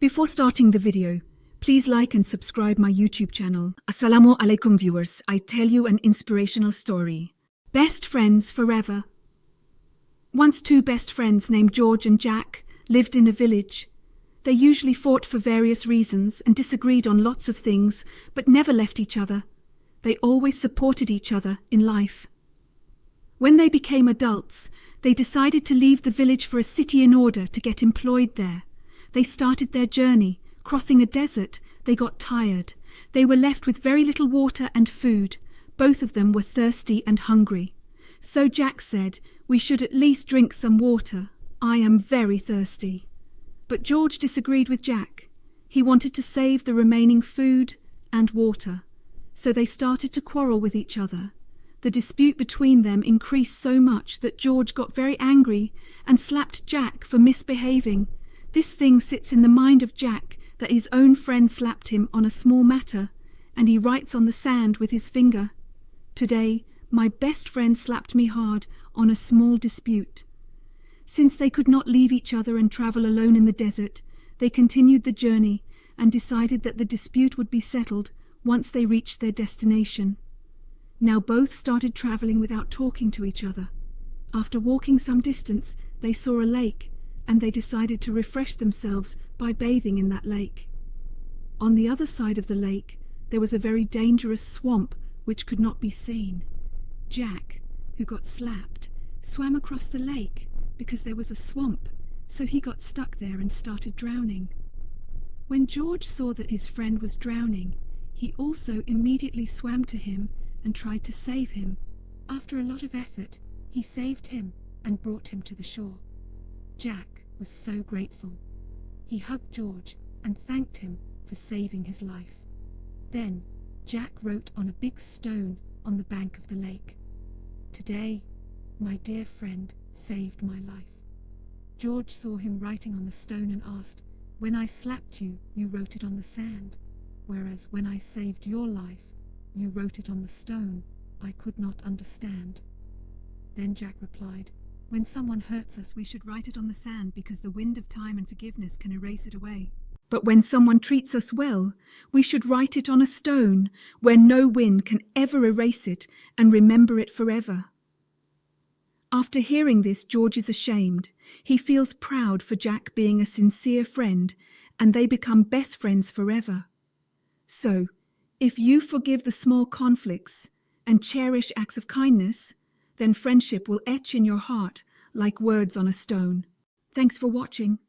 Before starting the video, please like and subscribe my YouTube channel. Assalamu alaikum viewers, I tell you an inspirational story. Best friends forever. Once two best friends named George and Jack lived in a village. They usually fought for various reasons and disagreed on lots of things, but never left each other. They always supported each other in life. When they became adults, they decided to leave the village for a city in order to get employed there. They started their journey. Crossing a desert, they got tired. They were left with very little water and food. Both of them were thirsty and hungry. So Jack said, "We should at least drink some water. I am very thirsty." But George disagreed with Jack. He wanted to save the remaining food and water. So they started to quarrel with each other. The dispute between them increased so much that George got very angry and slapped Jack for misbehaving. This thing sits in the mind of Jack that his own friend slapped him on a small matter, and he writes on the sand with his finger, "Today, my best friend slapped me hard on a small dispute." Since they could not leave each other and travel alone in the desert, they continued the journey and decided that the dispute would be settled once they reached their destination. Now both started traveling without talking to each other. After walking some distance, they saw a lake, and they decided to refresh themselves by bathing in that lake. On the other side of the lake, there was a very dangerous swamp which could not be seen. Jack, who got slapped, swam across the lake because there was a swamp, so he got stuck there and started drowning. When George saw that his friend was drowning, he also immediately swam to him and tried to save him. After a lot of effort, he saved him and brought him to the shore. Jack was so grateful. He hugged George and thanked him for saving his life. Then Jack wrote on a big stone on the bank of the lake, "Today, my dear friend saved my life." George saw him writing on the stone and asked, "When I slapped you, you wrote it on the sand, whereas when I saved your life, you wrote it on the stone. I could not understand." Then Jack replied, "When someone hurts us, we should write it on the sand because the wind of time and forgiveness can erase it away. But when someone treats us well, we should write it on a stone where no wind can ever erase it and remember it forever." After hearing this, George is ashamed. He feels proud for Jack being a sincere friend, and they become best friends forever. So, if you forgive the small conflicts and cherish acts of kindness, then friendship will etch in your heart like words on a stone. Thanks for watching.